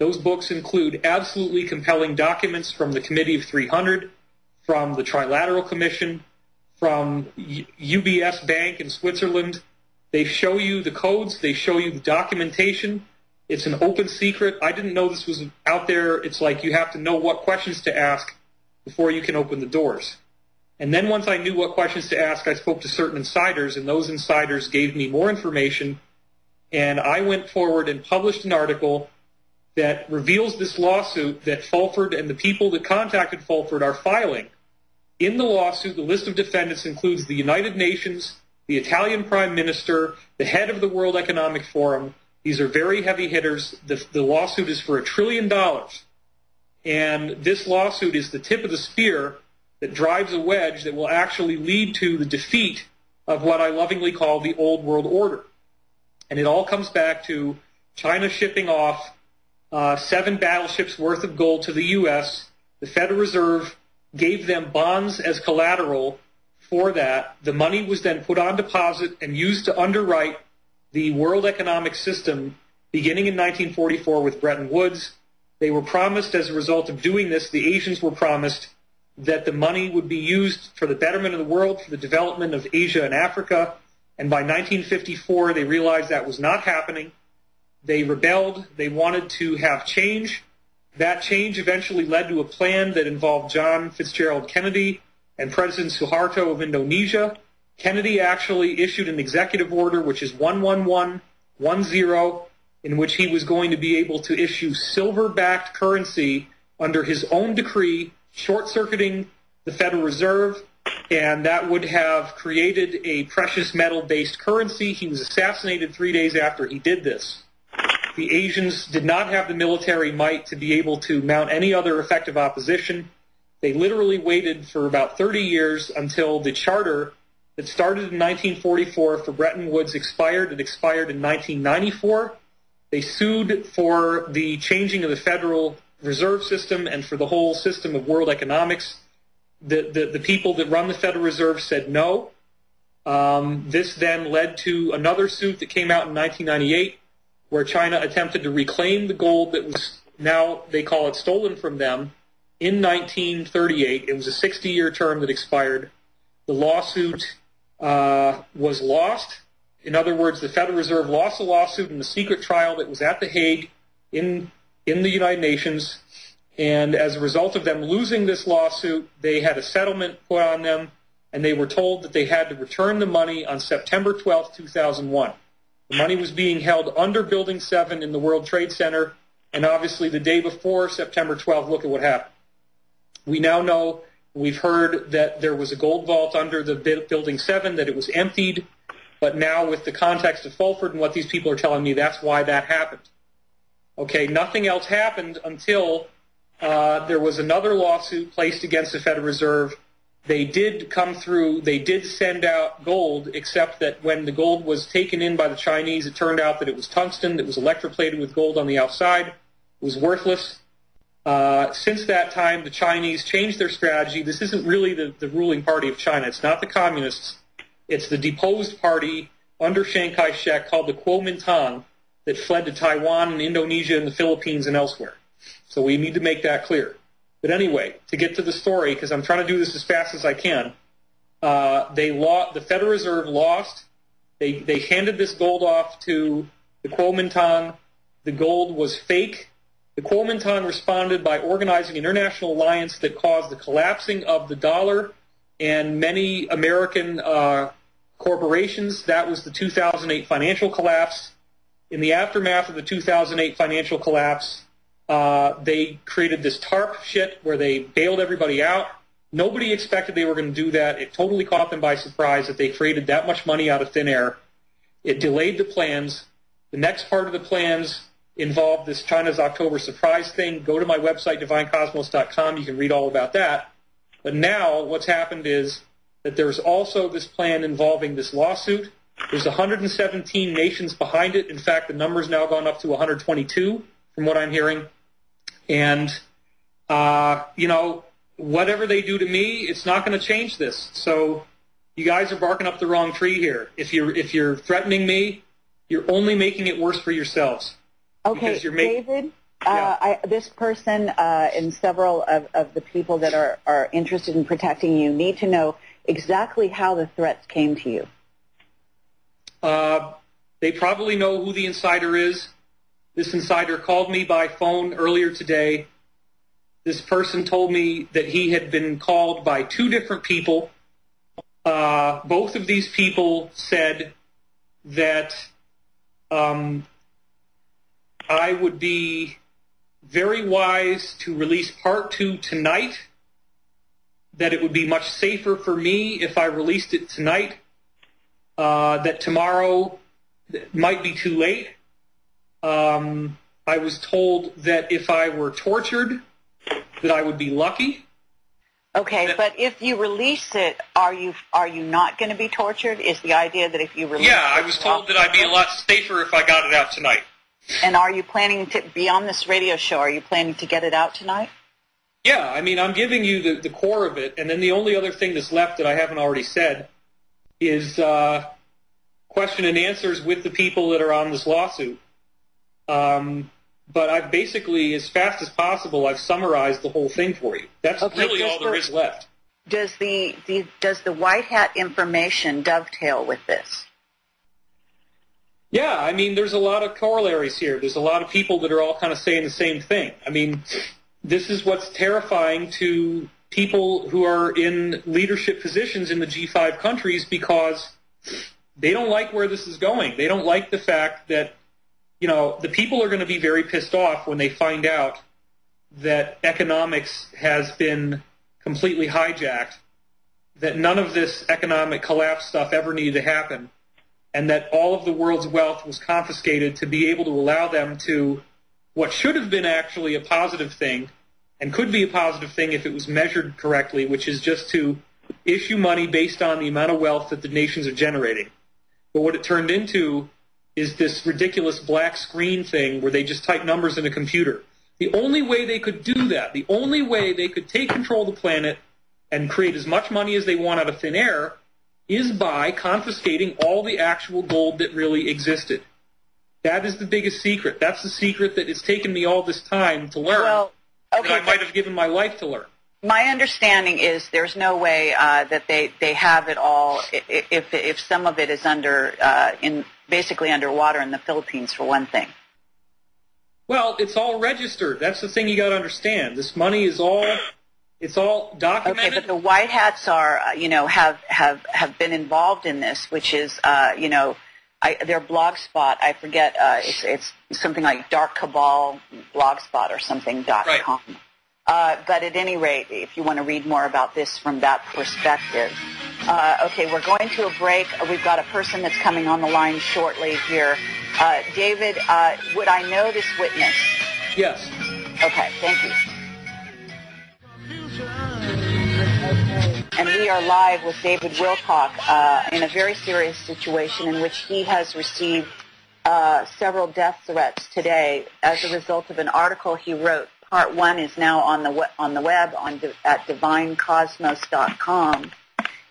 Those books include absolutely compelling documents from the Committee of 300, from the Trilateral Commission, from UBS Bank in Switzerland. They show you the codes. They show you the documentation. It's an open secret. I didn't know this was out there. It's like you have to know what questions to ask before you can open the doors. And then once I knew what questions to ask, I spoke to certain insiders, and those insiders gave me more information. And I went forward and published an article that reveals this lawsuit that Fulford and the people that contacted Fulford are filing. In the lawsuit, the list of defendants includes the United Nations, the Italian Prime Minister, the head of the World Economic Forum. These are very heavy hitters. The lawsuit is for $1 trillion. And this lawsuit is the tip of the spear that drives a wedge that will actually lead to the defeat of what I lovingly call the old world order. And it all comes back to China shipping off 7 battleships worth of gold to the U.S. The Federal Reserve gave them bonds as collateral for that. The money was then put on deposit and used to underwrite the world economic system beginning in 1944 with Bretton Woods. They were promised, as a result of doing this, the Asians were promised that the money would be used for the betterment of the world, for the development of Asia and Africa. And by 1954, they realized that was not happening. They rebelled. They wanted to have change. That change eventually led to a plan that involved John Fitzgerald Kennedy and President Suharto of Indonesia. Kennedy actually issued an executive order, which is 11110, in which he was going to be able to issue silver-backed currency under his own decree, short-circuiting the Federal Reserve, and that would have created a precious metal-based currency. He was assassinated 3 days after he did this. The Asians did not have the military might to be able to mount any other effective opposition. They literally waited for about 30 years until the charter that started in 1944 for Bretton Woods expired. It expired in 1994. They sued for the changing of the Federal Reserve System and for the whole system of world economics. The people that run the Federal Reserve said no. This then led to another suit that came out in 1998 where China attempted to reclaim the gold that was now, they call it, stolen from them in 1938. It was a 60-year term that expired. The lawsuit was lost. In other words, the Federal Reserve lost a lawsuit in the secret trial that was at The Hague in the United Nations. And as a result of them losing this lawsuit, they had a settlement put on them, and they were told that they had to return the money on September 12, 2001. The money was being held under Building 7 in the World Trade Center, and obviously the day before September 12, look at what happened. We now know, we've heard that there was a gold vault under the Building 7, that it was emptied, but now with the context of Fulford and what these people are telling me, that's why that happened. Okay, nothing else happened until there was another lawsuit placed against the Federal Reserve. They did come through, they did send out gold, except that when the gold was taken in by the Chinese, it turned out that it was tungsten, that was electroplated with gold on the outside. It was worthless. Since that time, the Chinese changed their strategy. This isn't really the ruling party of China. It's not the communists. It's the deposed party under Chiang Kai-shek called the Kuomintang that fled to Taiwan and Indonesia and the Philippines and elsewhere. So we need to make that clear. But anyway, to get to the story, because I'm trying to do this as fast as I can, the Federal Reserve lost. They handed this gold off to the Kuomintang. The gold was fake. The Kuomintang responded by organizing an international alliance that caused the collapsing of the dollar and many American corporations. That was the 2008 financial collapse. In the aftermath of the 2008 financial collapse, they created this TARP shit where they bailed everybody out. Nobody expected they were going to do that. It totally caught them by surprise that they created that much money out of thin air. It delayed the plans. The next part of the plans involved this China's October surprise thing. Go to my website, divinecosmos.com. You can read all about that. But now what's happened is that there's also this plan involving this lawsuit. There's 117 nations behind it. In fact, the number's now gone up to 122 from what I'm hearing. And, whatever they do to me, it's not going to change this. So you guys are barking up the wrong tree here. If you're threatening me, you're only making it worse for yourselves. Okay, David, This person and several of the people that are interested in protecting you need to know exactly how the threats came to you. They probably know who the insider is. This insider called me by phone earlier today. This person told me that he had been called by 2 different people. Both of these people said that I would be very wise to release part 2 tonight, that it would be much safer for me if I released it tonight, that tomorrow might be too late. I was told that if I were tortured, that I would be lucky. Okay, but if you release it, are you not going to be tortured? Is the idea that if you release it... Yeah, I was told that I'd be a lot safer if I got it out tonight. And are you planning to be on this radio show? Are you planning to get it out tonight? Yeah, I mean, I'm giving you the core of it, and then the only other thing that's left that I haven't already said is question and answers with the people that are on this lawsuit. But I've basically, as fast as possible, I've summarized the whole thing for you. That's really all there is left. Does the white hat information dovetail with this? Yeah, I mean, there's a lot of corollaries here. There's a lot of people that are all kind of saying the same thing. I mean, this is what's terrifying to people who are in leadership positions in the G5 countries, because they don't like where this is going. They don't like the fact that, you know, the people are going to be very pissed off when they find out that economics has been completely hijacked, that none of this economic collapse stuff ever needed to happen, and that all of the world's wealth was confiscated to be able to allow them to, what should have been actually a positive thing, and could be a positive thing if it was measured correctly, which is just to issue money based on the amount of wealth that the nations are generating. But what it turned into is this ridiculous black screen thing where they just type numbers in a computer. The only way they could do that, the only way they could take control of the planet and create as much money as they want out of thin air, is by confiscating all the actual gold that really existed. That is the biggest secret. That's the secret that it's taken me all this time to learn, well, okay, that I might have given my life to learn. My understanding is there's no way that they have it all if some of it is basically underwater in the Philippines, for one thing. Well, it's all registered. That's the thing you got to understand. This money is all documented. Okay, but the white hats are have been involved in this, which is their blog spot. I forget. It's something like Dark Cabal blogspot or something .com. Right. But at any rate, if you want to read more about this from that perspective. Okay, we're going to a break. We've got a person that's coming on the line shortly here. David, would I know this witness? Yes. Okay, thank you. And we are live with David Wilcock in a very serious situation in which he has received several death threats today as a result of an article he wrote. Part 1 is now on the web at divinecosmos.com,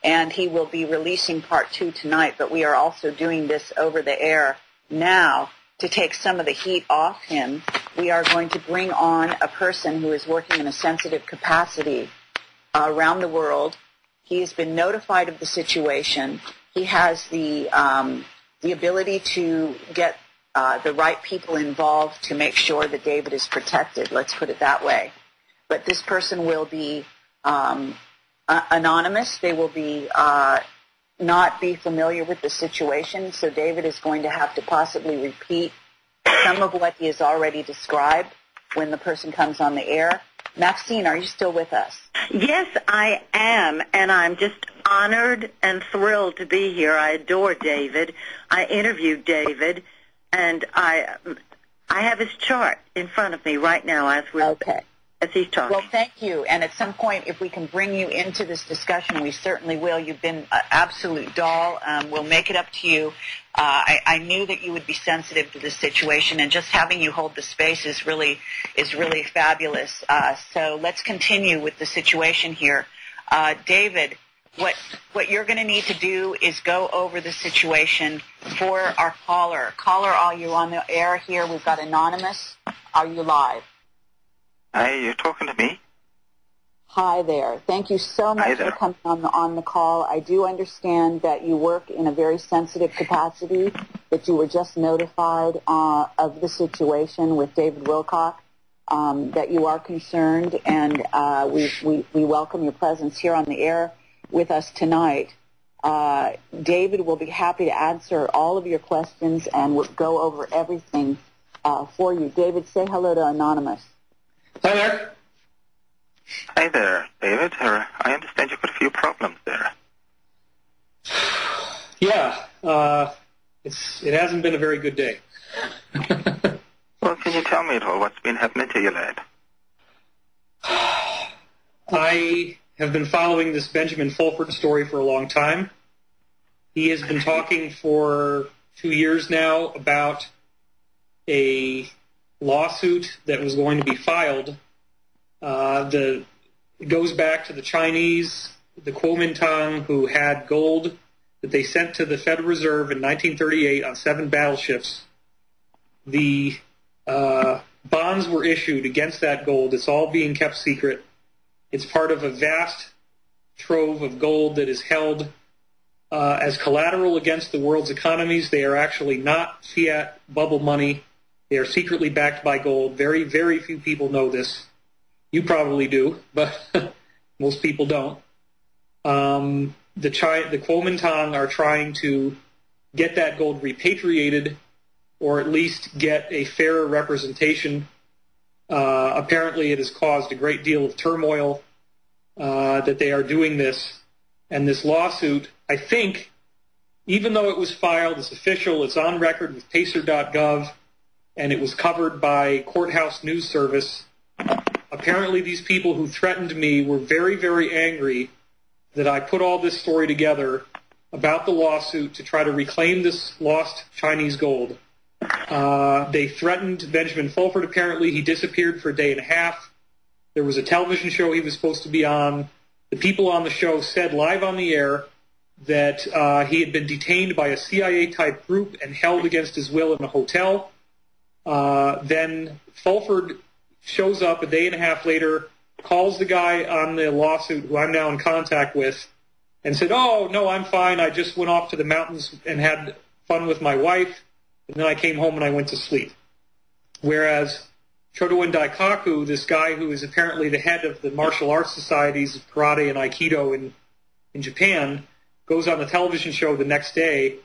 and he will be releasing Part 2 tonight, but we are also doing this over the air now to take some of the heat off him. We are going to bring on a person who is working in a sensitive capacity around the world. He has been notified of the situation. He has the ability to get the right people involved to make sure that David is protected, let's put it that way. But this person will be anonymous. They will be not be familiar with the situation, so David is going to have to possibly repeat some of what he has already described when the person comes on the air. Maxine, are you still with us? Yes, I am, and I'm just honored and thrilled to be here. I adore David. I interviewed David, and I have his chart in front of me right now as he's talking. Well, thank you. And at some point, if we can bring you into this discussion, we certainly will. You've been an absolute doll. We'll make it up to you. I knew that you would be sensitive to this situation, and just having you hold the space is really fabulous. So let's continue with the situation here. David, what you're going to need to do is go over the situation for our caller. Caller, all you on the air here, we've got Anonymous. Are you live? Hi, you're talking to me? Hi there. Thank you so much for coming on the call. I do understand that you work in a very sensitive capacity, that you were just notified of the situation with David Wilcock, that you are concerned, and we welcome your presence here on the air with us tonight. David will be happy to answer all of your questions and we'll go over everything for you. David, say hello to Anonymous. Hi there. Hi there, David. I understand you've got a few problems there. Yeah, it hasn't been a very good day. Well, can you tell me at all what's been happening to you, lad? I have been following this Benjamin Fulford story for a long time. He has been talking for 2 years now about a lawsuit that was going to be filed. It goes back to the Chinese, the Kuomintang, who had gold that they sent to the Federal Reserve in 1938 on 7 battleships. The bonds were issued against that gold. It's all being kept secret. It's part of a vast trove of gold that is held as collateral against the world's economies. They are actually not fiat bubble money. They are secretly backed by gold. Very, very few people know this. You probably do, but most people don't. The Kuomintang are trying to get that gold repatriated, or at least get a fairer representation. Apparently it has caused a great deal of turmoil that they are doing this. And this lawsuit, I think, even though it was filed, it's official, it's on record with pacer.gov, and it was covered by Courthouse News Service, apparently these people who threatened me were very, very angry that I put all this story together about the lawsuit to try to reclaim this lost Chinese gold. They threatened Benjamin Fulford, apparently. He disappeared for a day and a half. There was a television show he was supposed to be on. The people on the show said live on the air that he had been detained by a CIA-type group and held against his will in a hotel. Then Fulford shows up a day and a half later, calls the guy on the lawsuit, who I'm now in contact with, and said, "Oh, no, I'm fine. I just went off to the mountains and had fun with my wife, and then I came home and I went to sleep." Whereas Chodoin Daikaku, this guy who is apparently the head of the martial arts societies of karate and aikido in Japan, goes on the television show the next day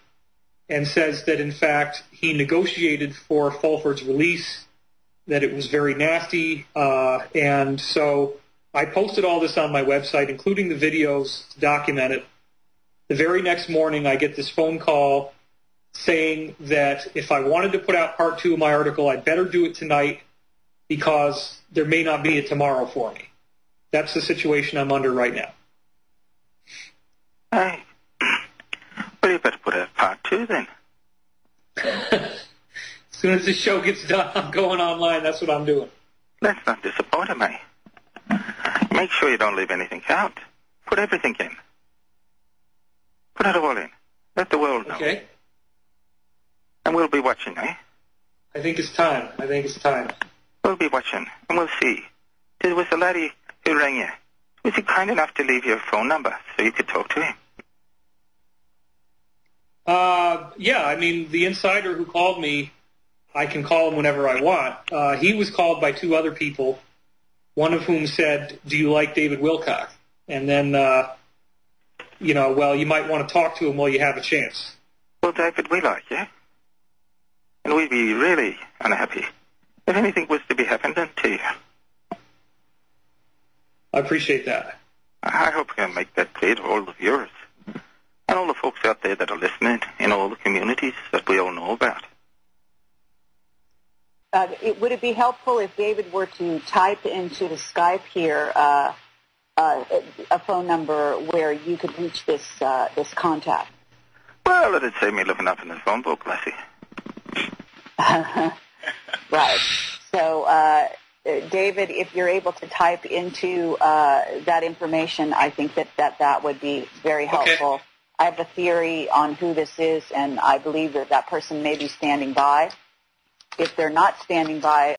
and says that, in fact, he negotiated for Fulford's release, that it was very nasty. And so I posted all this on my website, including the videos to document it. The very next morning, I get this phone call saying that if I wanted to put out part 2 of my article, I'd better do it tonight because there may not be a tomorrow for me. That's the situation I'm under right now. Hey, well, you better put out part 2 then. As soon as this show gets done, I'm going online. That's what I'm doing. That's not disappointing me. Make sure you don't leave anything out. Put everything in. Put it all in. Let the world know. Okay. And we'll be watching, eh? I think it's time. We'll be watching, and we'll see. There was a laddie who rang you. Was he kind enough to leave your phone number so you could talk to him? Yeah, I mean, the insider who called me, I can call him whenever I want. He was called by 2 other people, one of whom said, "Do you like David Wilcock?" And then, well, you might want to talk to him while you have a chance. Well, David, we like you. And we'd be really unhappy if anything was to be happening to you. I appreciate that. I hope you can make that clear to all the viewers and all the folks out there that are listening in all the communities that we all know about. Would it be helpful if David were to type into the Skype here a phone number where you could reach this contact? Well, it'd save me looking up in the phone book, Lassie. Right. So, David, if you're able to type into that information, I think that would be very helpful. Okay. I have a theory on who this is, and I believe that person may be standing by. If they're not standing by,